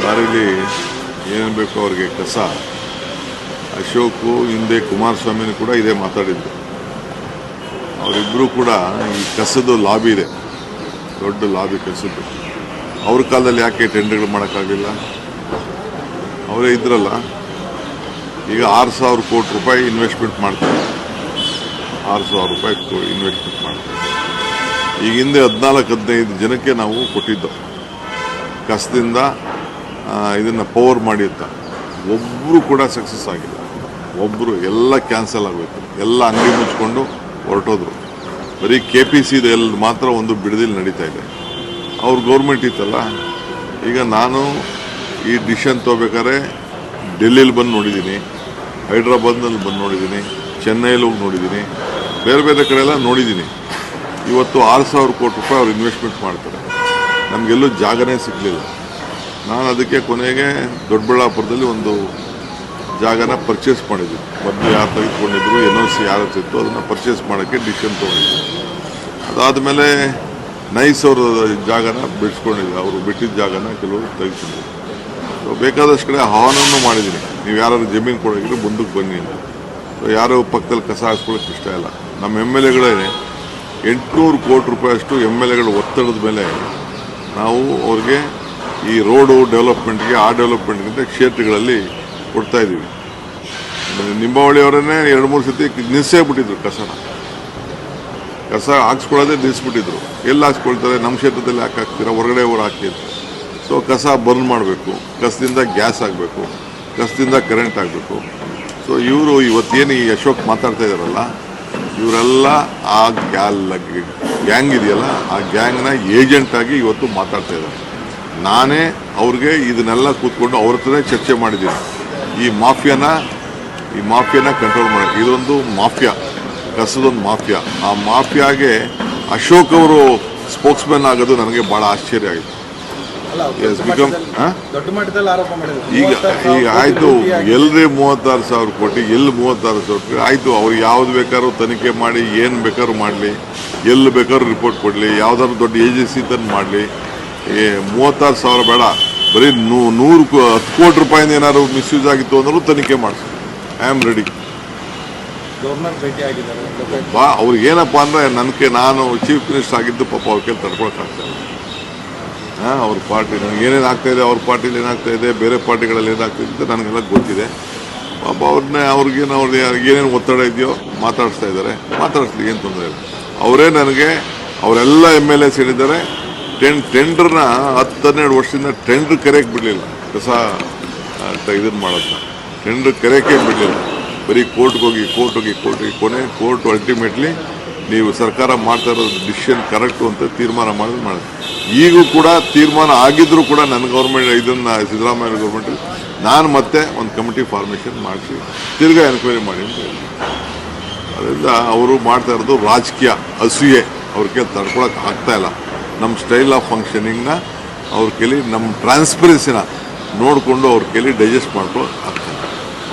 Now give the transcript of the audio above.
ದಾರಿಲಿ ಏನು ಬೇಕೋ ಅವ್ರಿಗೆ ಕಸ. ಅಶೋಕು ಹಿಂದೆ ಕುಮಾರಸ್ವಾಮಿನೂ ಕೂಡ ಇದೇ ಮಾತಾಡಿದ್ರು. ಅವರಿಬ್ಬರು ಕೂಡ ಈ ಕಸದ ಲಾಬಿ ಇದೆ, ದೊಡ್ಡ ಲಾಬಿ ಕಸದ್ದು. ಅವ್ರ ಕಾಲದಲ್ಲಿ ಯಾಕೆ ಟೆಂಡರ್ಗಳು ಮಾಡೋಕ್ಕಾಗಲಿಲ್ಲ? ಅವರೇ ಇದ್ರಲ್ಲ. ಈಗ 6,000 ಕೋಟಿ ರೂಪಾಯಿ ಇನ್ವೆಸ್ಟ್ಮೆಂಟ್ ಮಾಡ್ತಾರೆ, 6,000 ರೂಪಾಯಿ ಇನ್ವೆಸ್ಟ್ಮೆಂಟ್ ಮಾಡ್ತಾರೆ. ಈಗ ಹಿಂದೆ 14-15 ಜನಕ್ಕೆ ನಾವು ಕೊಟ್ಟಿದ್ದು ಕಸದಿಂದ ಇದನ್ನು ಪವರ್ ಮಾಡಿ ಅಂತ. ಒಬ್ಬರು ಕೂಡ ಸಕ್ಸಸ್ ಆಗಿಲ್ಲ. ಒಬ್ಬರು ಎಲ್ಲ ಕ್ಯಾನ್ಸಲ್ ಆಗಬೇಕು, ಎಲ್ಲ ಅಂಗಡಿ ಮುಚ್ಕೊಂಡು ಹೊರಟೋದ್ರು. ಬರೀ KPCದಲ್ಲಿ ಮಾತ್ರ ಒಂದು ಬಿಡದಿಲ್ಲಿ ನಡೀತಾ ಇದೆ. ಅವ್ರ ಗೌರ್ಮೆಂಟ್ ಇತ್ತಲ್ಲ. ಈಗ ನಾನು ಈ ಡಿಸಿಷನ್ ತೊಗೋಬೇಕಾದ್ರೆ ಡೆಲ್ಲಿಲಿ ಬಂದು ನೋಡಿದ್ದೀನಿ, ಹೈದ್ರಾಬಾದ್ನಲ್ಲಿ ಬಂದು ನೋಡಿದ್ದೀನಿ, ಚೆನ್ನೈಲಿ ಹೋಗಿ ನೋಡಿದ್ದೀನಿ, ಬೇರೆ ಬೇರೆ ಕಡೆ ಎಲ್ಲ ನೋಡಿದ್ದೀನಿ. ಇವತ್ತು 6,000 ಕೋಟಿ ರೂಪಾಯಿ ಅವ್ರು ಇನ್ವೆಸ್ಟ್ಮೆಂಟ್ ಮಾಡ್ತಾರೆ. ನಮಗೆಲ್ಲೂ ಜಾಗನೇ ಸಿಗಲಿಲ್ಲ. ನಾನು ಅದಕ್ಕೆ ಕೊನೆಗೆ ದೊಡ್ಡಬಳ್ಳಾಪುರದಲ್ಲಿ ಒಂದು ಜಾಗನ ಪರ್ಚೇಸ್ ಮಾಡಿದ್ದೀನಿ. ಮೊದಲು ಯಾರು ತೆಗೆದುಕೊಂಡಿದ್ರು, NOC ಯಾರು ಇತ್ತು ಅದನ್ನು ಪರ್ಚೇಸ್ ಮಾಡೋಕ್ಕೆ ಡಿಸಿಷನ್ ತೊಗೊಂಡಿದ್ದೆ. ಅದಾದಮೇಲೆ ನೈಸ್ ಅವರು ಜಾಗನ ಬಿಡಿಸ್ಕೊಂಡಿದ್ರು, ಅವರು ಬಿಟ್ಟಿದ್ದ ಜಾಗನ ಕೆಲವರು ತೆಗೆದುಕೊಂಡಿದ್ರು. ಸೊ ಬೇಕಾದಷ್ಟು ಕಡೆ ಆಹ್ವಾನವನ್ನು ಮಾಡಿದ್ದೀನಿ, ನೀವು ಯಾರು ಜಮೀನು ಕೊಡೋಗಿದ್ರೆ ಮುಂದಕ್ಕೆ ಬನ್ನಿ ಅಂತ. ಸೊ ಯಾರು ಪಕ್ಕದಲ್ಲಿ ಕಸ ಹಾಕ್ಕೊಳ್ಳೋಕೆ ಇಷ್ಟ ಇಲ್ಲ. ನಮ್ಮ MLAಗಳೇ 800 ಕೋಟಿ ರೂಪಾಯಿಯಷ್ಟು MLAಗಳ ಒತ್ತಡದ ಮೇಲೆ ನಾವು ಅವ್ರಿಗೆ ಈ ರೋಡು ಡೆವಲಪ್ಮೆಂಟ್ಗೆ, ಆ ಡೆವಲಪ್ಮೆಂಟ್ಗಿಂತ ಕ್ಷೇತ್ರಗಳಲ್ಲಿ ಕೊಡ್ತಾ ಇದ್ದೀವಿ. ನಿಂಬಾವಳಿ ಅವರನ್ನೇ 2-3 ಸತಿ ನಿಲ್ಲಿಸೇ ಬಿಟ್ಟಿದ್ರು. ಕಸ ಹಾಕ್ಸ್ಕೊಳ್ಳೋದೇ ನಿಲ್ಲಿಸ್ಬಿಟ್ಟಿದ್ರು. ಎಲ್ಲಿ ಹಾಕ್ಸ್ಕೊಳ್ತಾರೆ? ನಮ್ಮ ಕ್ಷೇತ್ರದಲ್ಲಿ ಯಾಕೆ ಹಾಕ್ತೀರಾ, ಹೊರಗಡೆ ಅವ್ರು ಹಾಕಿದ್ರು. ಸೊ ಕಸ ಬರ್ನ್ ಮಾಡಬೇಕು, ಕಸದಿಂದ ಗ್ಯಾಸ್ ಆಗಬೇಕು, ಕಸದಿಂದ ಕರೆಂಟ್ ಆಗಬೇಕು. ಸೊ ಇವರು ಇವತ್ತೇನು ಈ ಅಶೋಕ್ ಮಾತಾಡ್ತಾ ಇದ್ದಾರಲ್ಲ, ಇವರೆಲ್ಲ ಆ ಗ್ಯಾಂಗ್ ಇದೆಯಲ್ಲ, ಆ ಗ್ಯಾಂಗ್ನ ಏಜೆಂಟಾಗಿ ಇವತ್ತು ಮಾತಾಡ್ತಾ ಇದ್ದಾರೆ. ನಾನೇ ಅವ್ರಿಗೆ ಇದನ್ನೆಲ್ಲ ಕೂತ್ಕೊಂಡು ಅವ್ರ ಹತ್ರನೇ ಚರ್ಚೆ ಮಾಡಿದ್ದೀನಿ. ಈ ಮಾಫಿಯಾನ ಕಂಟ್ರೋಲ್ ಮಾಡಿ. ಇದೊಂದು ಮಾಫಿಯಾ, ಕಸದೊಂದು ಮಾಫಿಯಾ. ಆ ಮಾಫಿಯಾಗೆ ಅಶೋಕ್ ಅವರು ಸ್ಪೋಕ್ಸ್ಮನ್ ಆಗೋದು ನನಗೆ ಭಾಳ ಆಶ್ಚರ್ಯ ಆಯಿತು. ಈಗ ಆಯಿತು, ಎಲ್ಲರೇ 36,000 ಕೋಟಿ, ಎಲ್ಲಿ 36,000 ಕೋಟಿ ಆಯಿತು. ಅವ್ರು ಯಾವ್ದು ಬೇಕಾದ್ರೂ ತನಿಖೆ ಮಾಡಿ, ಏನು ಬೇಕಾದ್ರೂ ಮಾಡಲಿ, ಎಲ್ಲಿ ಬೇಕಾದ್ರೂ ರಿಪೋರ್ಟ್ ಕೊಡಲಿ, ಯಾವ್ದಾದ್ರು ದೊಡ್ಡ ಏಜೆನ್ಸಿ ತಂದು ಮಾಡಲಿ. 36,000 ಬೇಡ, ಬರೀ 10 ಕೋಟಿ ರೂಪಾಯಿಂದ ಏನಾದ್ರು ಮಿಸ್ಯೂಸ್ ಆಗಿತ್ತು ಅಂದ್ರೂ ತನಿಖೆ ಮಾಡಿಸಿ. I am ready. ಬಾ, ಅವ್ರಿಗೆ ಏನಪ್ಪ ಅಂದರೆ ನಾನು ಚೀಫ್ ಮಿನಿಸ್ಟರ್ ಆಗಿದ್ದು ಪಾಪ ಅವ್ರ ಕೈಲಿ ತಡ್ಕೊಳಕ್ಕಾಗ್ತಾಯಿಲ್ಲ. ಅವ್ರ ಪಾರ್ಟಿ ನನಗೆ ಏನೇನು ಆಗ್ತಾಯಿದೆ, ಅವ್ರ ಪಾರ್ಟಿಲಿ ಏನಾಗ್ತಾ ಇದೆ, ಬೇರೆ ಪಾರ್ಟಿಗಳಲ್ಲಿ ಏನಾಗ್ತಿದೆ ಅಂತ ನನಗೆಲ್ಲ ಗೊತ್ತಿದೆ. ಪಾಪ ಅವ್ರಿಗೇನು ಏನೇನು ಒತ್ತಡ ಇದೆಯೋ ಮಾತಾಡಿಸ್ತಾ ಇದ್ದಾರೆ, ಮಾತಾಡಿಸ್ಲಿ, ಏನು ತೊಂದರೆ ಇಲ್ಲ. ಅವರೇ ನನಗೆ ಅವರೆಲ್ಲ MLAs ಹೇಳಿದ್ದಾರೆ, ಟೆಂಡರ್ನ 10-12 ವರ್ಷದಿಂದ ಟೆಂಡರ್ ಕರೆಯಕ್ಕೆ ಬಿಡಲಿಲ್ಲ. ಕಸ ಇದನ್ನು ಮಾಡೋದನ್ನ ಟೆಂಡರ್ ಕರೆಯೋಕ್ಕೆ ಬಿಡಲಿಲ್ಲ. ಬರೀ ಕೋರ್ಟ್ಗೆ ಹೋಗಿ ಕೋರ್ಟ್ ಅಲ್ಟಿಮೇಟ್ಲಿ ನೀವು ಸರ್ಕಾರ ಮಾಡ್ತಾ ಇರೋದು ಡಿಸಿಷನ್ ಕರೆಕ್ಟು ಅಂತ ತೀರ್ಮಾನ ಮಾಡಿದ್ರು. ಈಗೂ ಕೂಡ ತೀರ್ಮಾನ ಆಗಿದ್ರೂ ಕೂಡ ನನ್ನ ಗೌರ್ಮೆಂಟ್ ಇದನ್ನು ಸಿದ್ದರಾಮಯ್ಯ ಗೌರ್ಮೆಂಟ್ ನಾನು ಮತ್ತೆ ಒಂದು ಕಮಿಟಿ ಫಾರ್ಮೇಷನ್ ಮಾಡಿಸಿ ತಿರ್ಗಾ ಎನ್ಕ್ವೈರಿ ಮಾಡಿ ಅಂತ ಹೇಳಿ. ಅದರಿಂದ ಅವರು ಮಾಡ್ತಾ ಇರೋದು ರಾಜಕೀಯ ಅಸೂಯೆ. ಅವ್ರ ಕೈಲಿ ತಡ್ಕೊಳಕ್ಕೆ ಆಗ್ತಾಯಿಲ್ಲ. ನಮ್ಮ ಸ್ಟೈಲ್ ಆಫ್ ಫಂಕ್ಷನಿಂಗ್ನ ಅವ್ರ ಕೈಲಿ, ನಮ್ಮ ಟ್ರಾನ್ಸ್ಪರೆನ್ಸಿನ ನೋಡಿಕೊಂಡು ಅವ್ರ ಕೈಲಿ ಡೈಜೆಸ್ಟ್ ಮಾಡ್ಕೊಳ್ಳೋಕೆ